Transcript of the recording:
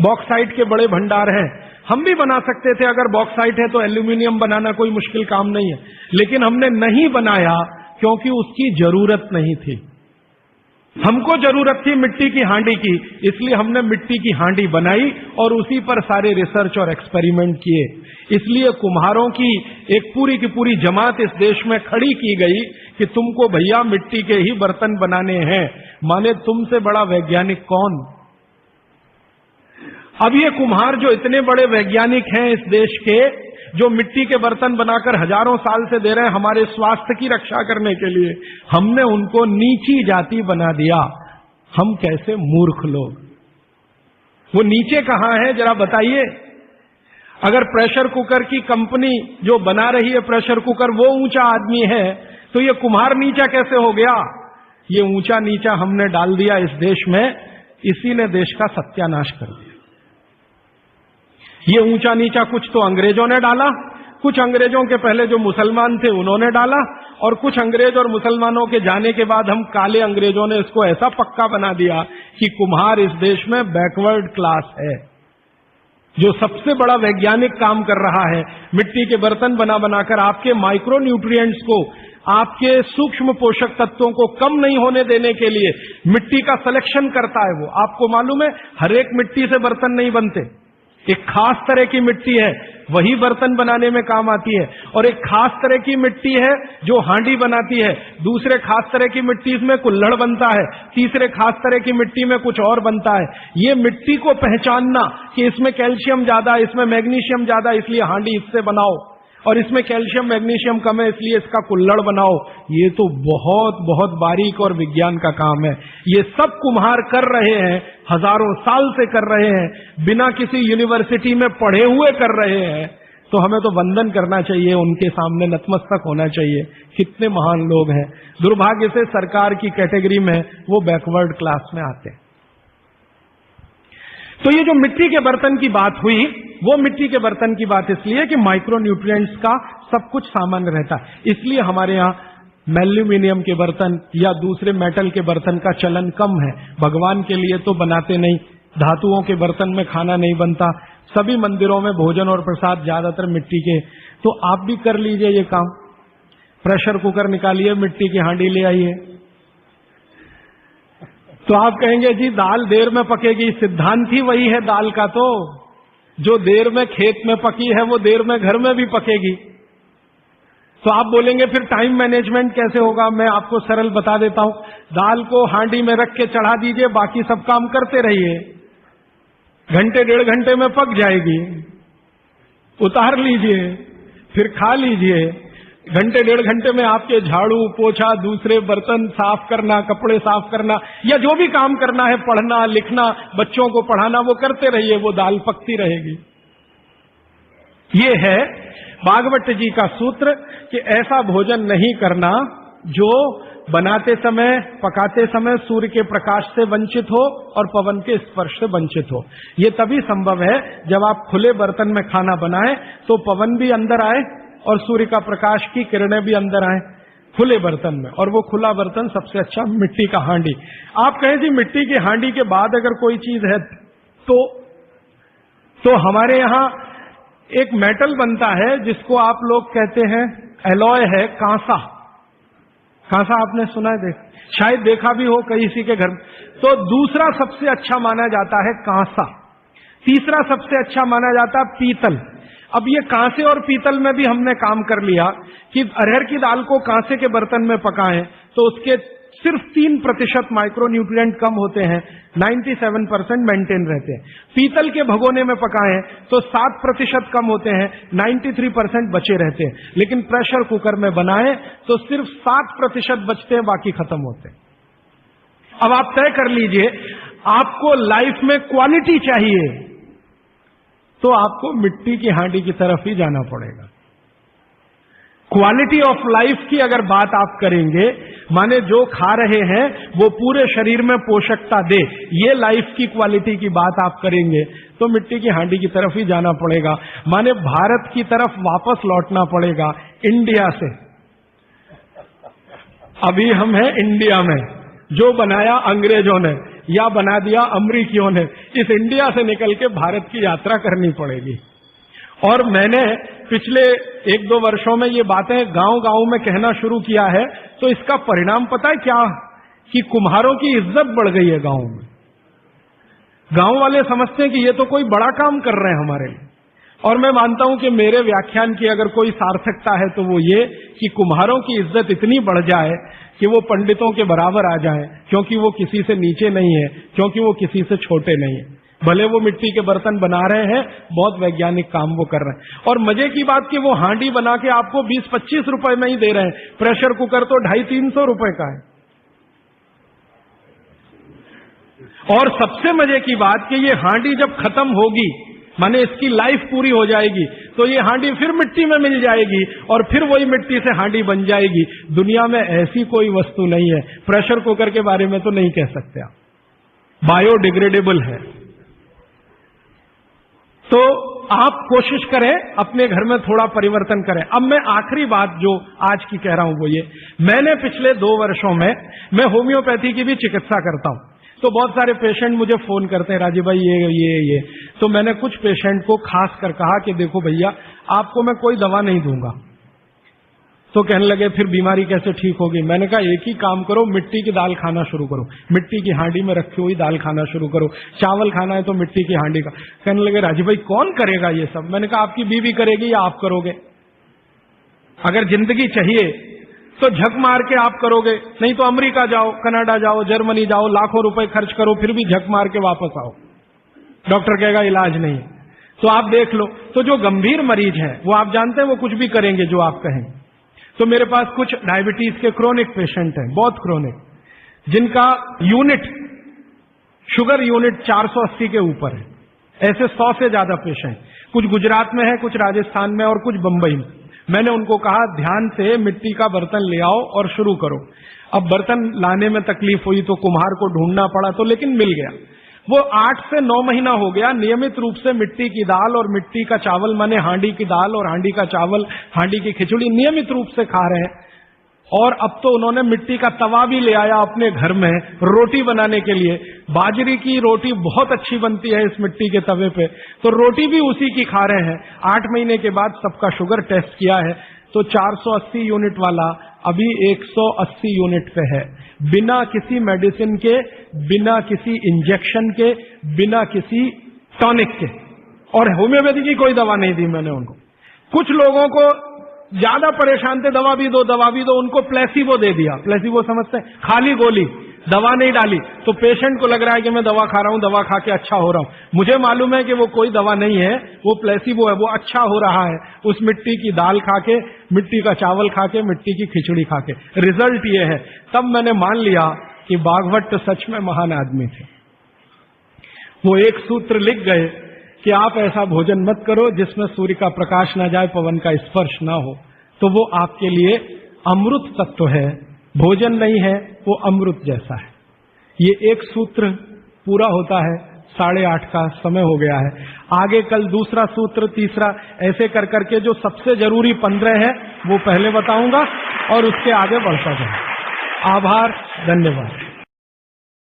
Bauxite के बड़े भंडार हैं, हम भी बना सकते थे। अगर बॉक्साइट है तो एल्यूमिनियम बनाना कोई मुश्किल काम नहीं है, लेकिन हमने नहीं बनाया क्योंकि उसकी जरूरत नहीं थी। हमको जरूरत थी मिट्टी की हांडी की, इसलिए हमने मिट्टी की हांडी बनाई और उसी पर सारे रिसर्च और एक्सपेरिमेंट किए। इसलिए कुम्हारों की एक पूरी की पूरी जमात इस देश में खड़ी की गई कि तुमको भैया मिट्टी के ही बर्तन बनाने हैं। माने तुमसे बड़ा वैज्ञानिक कौन? अब ये कुम्हार जो इतने बड़े वैज्ञानिक हैं इस देश के, जो मिट्टी के बर्तन बनाकर हजारों साल से दे रहे हैं हमारे स्वास्थ्य की रक्षा करने के लिए, हमने उनको नीची जाति बना दिया। हम कैसे मूर्ख लोग! वो नीचे कहां है जरा बताइए। अगर प्रेशर कुकर की कंपनी जो बना रही है प्रेशर कुकर वो ऊंचा आदमी है, तो ये कुम्हार नीचा कैसे हो गया? ये ऊंचा नीचा हमने डाल दिया इस देश में, इसी ने देश का सत्यानाश कर दिया। ये ऊंचा नीचा कुछ तो अंग्रेजों ने डाला, कुछ अंग्रेजों के पहले जो मुसलमान थे उन्होंने डाला, और कुछ अंग्रेज और मुसलमानों के जाने के बाद हम काले अंग्रेजों ने इसको ऐसा पक्का बना दिया कि कुम्हार इस देश में बैकवर्ड क्लास है। जो सबसे बड़ा वैज्ञानिक काम कर रहा है मिट्टी के बर्तन बना बनाकर आपके माइक्रो न्यूट्रिएंट्स को, आपके सूक्ष्म पोषक तत्वों को कम नहीं होने देने के लिए मिट्टी का सिलेक्शन करता है। वो आपको मालूम है हर एक मिट्टी से बर्तन नहीं बनते। एक खास तरह की मिट्टी है वही बर्तन बनाने में काम आती है, और एक खास तरह की मिट्टी है जो हांडी बनाती है, दूसरे खास तरह की मिट्टी में कुल्हड़ बनता है, तीसरे खास तरह की मिट्टी में कुछ और बनता है। ये मिट्टी को पहचानना कि इसमें कैल्शियम ज्यादा, इसमें मैग्नीशियम ज्यादा इसलिए हांडी इससे बनाओ, और इसमें कैल्शियम मैग्नीशियम कम है इसलिए इसका कुल्हड़ बनाओ, ये तो बहुत बहुत बारीक और विज्ञान का काम है। ये सब कुम्हार कर रहे हैं, हजारों साल से कर रहे हैं, बिना किसी यूनिवर्सिटी में पढ़े हुए कर रहे हैं। तो हमें तो वंदन करना चाहिए, उनके सामने नतमस्तक होना चाहिए। कितने महान लोग हैं। दुर्भाग्य से सरकार की कैटेगरी में वो बैकवर्ड क्लास में आते हैं। तो ये जो मिट्टी के बर्तन की बात हुई, वो मिट्टी के बर्तन की बात इसलिए कि माइक्रो न्यूट्रिएंट्स का सब कुछ सामान्य रहता है, इसलिए हमारे यहां एल्यूमिनियम के बर्तन या दूसरे मेटल के बर्तन का चलन कम है। भगवान के लिए तो बनाते नहीं, धातुओं के बर्तन में खाना नहीं बनता, सभी मंदिरों में भोजन और प्रसाद ज्यादातर मिट्टी के। तो आप भी कर लीजिए ये काम, प्रेशर कुकर निकालिए, मिट्टी की हांडी ले आइए। तो आप कहेंगे जी दाल देर में पकेगी, सिद्धांत ही वही है दाल का, तो जो देर में खेत में पकी है वो देर में घर में भी पकेगी। तो आप बोलेंगे फिर टाइम मैनेजमेंट कैसे होगा? मैं आपको सरल बता देता हूं, दाल को हांडी में रख के चढ़ा दीजिए, बाकी सब काम करते रहिए, घंटे डेढ़ घंटे में पक जाएगी, उतार लीजिए, फिर खा लीजिए। घंटे डेढ़ घंटे में आपके झाड़ू पोछा, दूसरे बर्तन साफ करना, कपड़े साफ करना, या जो भी काम करना है, पढ़ना लिखना, बच्चों को पढ़ाना, वो करते रहिए, वो दाल पकती रहेगी। ये है भागवत जी का सूत्र कि ऐसा भोजन नहीं करना जो बनाते समय, पकाते समय सूर्य के प्रकाश से वंचित हो और पवन के स्पर्श से वंचित हो। ये तभी संभव है जब आप खुले बर्तन में खाना बनाएं तो पवन भी अंदर आए और सूर्य का प्रकाश की किरणें भी अंदर आए खुले बर्तन में, और वो खुला बर्तन सबसे अच्छा मिट्टी का हांडी। आप कहें जी मिट्टी की हांडी के बाद अगर कोई चीज है तो हमारे यहां एक मेटल बनता है जिसको आप लोग कहते हैं एलॉय है, कांसा। कांसा आपने सुना है, शायद देखा भी हो किसी के घर। तो दूसरा सबसे अच्छा माना जाता है कांसा, तीसरा सबसे अच्छा माना जाता है पीतल। अब ये कांसे और पीतल में भी हमने काम कर लिया कि अरहर की दाल को कांसे के बर्तन में पकाएं तो उसके सिर्फ 3% माइक्रो न्यूट्रिएंट कम होते हैं, 97% मेंटेन रहते हैं। पीतल के भगोने में पकाएं तो 7% कम होते हैं, 93% बचे रहते हैं। लेकिन प्रेशर कुकर में बनाएं तो सिर्फ 7% बचते हैं, बाकी खत्म होते हैं। अब आप तय कर लीजिए, आपको लाइफ में क्वालिटी चाहिए तो आपको मिट्टी की हांडी की तरफ ही जाना पड़ेगा। क्वालिटी ऑफ लाइफ की अगर बात आप करेंगे, माने जो खा रहे हैं वो पूरे शरीर में पोषकता दे, ये लाइफ की क्वालिटी की बात आप करेंगे तो मिट्टी की हांडी की तरफ ही जाना पड़ेगा। माने भारत की तरफ वापस लौटना पड़ेगा, इंडिया से। अभी हम हैं इंडिया में, जो बनाया अंग्रेजों ने, या बना दिया अमरीकियों ने। इस इंडिया से निकल के भारत की यात्रा करनी पड़ेगी। और मैंने पिछले 1-2 वर्षों में ये बातें गांव-गांव में कहना शुरू किया है, तो इसका परिणाम पता है क्या, कि कुम्हारों की इज्जत बढ़ गई है गांव में। गांव वाले समझते हैं कि ये तो कोई बड़ा काम कर रहे हैं हमारे लिए। और मैं मानता हूं कि मेरे व्याख्यान की अगर कोई सार्थकता है तो वो ये कि कुम्हारों की इज्जत इतनी बढ़ जाए कि वो पंडितों के बराबर आ जाएं, क्योंकि वो किसी से नीचे नहीं है, क्योंकि वो किसी से छोटे नहीं है। भले वो मिट्टी के बर्तन बना रहे हैं, बहुत वैज्ञानिक काम वो कर रहे हैं। और मजे की बात कि वो हांडी बना के आपको 20-25 रुपए में ही दे रहे हैं, प्रेशर कुकर तो 250-300 रुपए का है। और सबसे मजे की बात कि ये हांडी जब खत्म होगी, माने इसकी लाइफ पूरी हो जाएगी, तो ये हांडी फिर मिट्टी में मिल जाएगी और फिर वही मिट्टी से हांडी बन जाएगी। दुनिया में ऐसी कोई वस्तु नहीं है। प्रेशर कुकर के बारे में तो नहीं कह सकते आप, बायोडिग्रेडेबल है। तो आप कोशिश करें अपने घर में थोड़ा परिवर्तन करें। अब मैं आखिरी बात जो आज की कह रहा हूं वो ये, मैंने पिछले 2 वर्षों में मैं होम्योपैथी की भी चिकित्सा करता हूं। तो बहुत सारे पेशेंट मुझे फोन करते हैं, राजीव भाई ये। तो मैंने कुछ पेशेंट को खास कर कहा कि देखो भैया, आपको मैं कोई दवा नहीं दूंगा। तो कहने लगे फिर बीमारी कैसे ठीक होगी? मैंने कहा एक ही काम करो, मिट्टी की दाल खाना शुरू करो, मिट्टी की हांडी में रखी हुई दाल खाना शुरू करो। चावल खाना है तो मिट्टी की हांडी का। कहने लगे राजीव भाई कौन करेगा ये सब? मैंने कहा आपकी बीवी करेगी या आप करोगे? अगर जिंदगी चाहिए तो झक मार के आप करोगे, नहीं तो अमेरिका जाओ, कनाडा जाओ, जर्मनी जाओ, लाखों रुपए खर्च करो, फिर भी झक मार के वापस आओ, डॉक्टर कहेगा इलाज नहीं। तो आप देख लो, तो जो गंभीर मरीज हैं वो आप जानते हैं वो कुछ भी करेंगे जो आप कहें। तो मेरे पास कुछ डायबिटीज के क्रोनिक पेशेंट हैं, बहुत क्रोनिक, जिनका यूनिट, शुगर यूनिट 480 के ऊपर है। ऐसे 100 से ज्यादा पेशेंट, कुछ गुजरात में है, कुछ राजस्थान में और कुछ बंबई में। मैंने उनको कहा ध्यान से मिट्टी का बर्तन ले आओ और शुरू करो। अब बर्तन लाने में तकलीफ हुई तो कुम्हार को ढूंढना पड़ा, तो लेकिन मिल गया। वो 8 से 9 महीना हो गया नियमित रूप से मिट्टी की दाल और मिट्टी का चावल, माने हांडी की दाल और हांडी का चावल, हांडी की खिचड़ी नियमित रूप से खा रहे हैं। और अब तो उन्होंने मिट्टी का तवा भी ले आया अपने घर में रोटी बनाने के लिए। बाजरी की रोटी बहुत अच्छी बनती है इस मिट्टी के तवे पे, तो रोटी भी उसी की खा रहे हैं। 8 महीने के बाद सबका शुगर टेस्ट किया है तो 480 यूनिट वाला अभी 180 यूनिट पे है, बिना किसी मेडिसिन के, बिना किसी इंजेक्शन के, बिना किसी टॉनिक के। और होम्योपैथी की कोई दवा नहीं दी मैंने उनको। कुछ लोगों को ज्यादा परेशान थे, दवा भी दो, उनको प्लेसिबो दे दिया। प्लेसिबो समझते हैं? खाली गोली, दवा नहीं डाली। तो पेशेंट को लग रहा है कि मैं दवा खा रहा हूं, दवा खा के अच्छा हो रहा हूं। मुझे मालूम है कि वो कोई दवा नहीं है, वो प्लेसिबो है, वो अच्छा हो रहा है उस मिट्टी की दाल खा के, मिट्टी का चावल खा के, मिट्टी की खिचड़ी खा के। रिजल्ट ये है। तब मैंने मान लिया कि बागवट सच में महान आदमी थे। वो एक सूत्र लिख गए कि आप ऐसा भोजन मत करो जिसमें सूर्य का प्रकाश ना जाए, पवन का स्पर्श ना हो। तो वो आपके लिए अमृत तत्व है, भोजन नहीं है, वो अमृत जैसा है। ये एक सूत्र पूरा होता है, 8:30 का समय हो गया है। आगे कल दूसरा सूत्र, तीसरा, ऐसे कर करके जो सबसे जरूरी 15 है वो पहले बताऊंगा और उसके आगे बढ़ता जाए। आभार, धन्यवाद।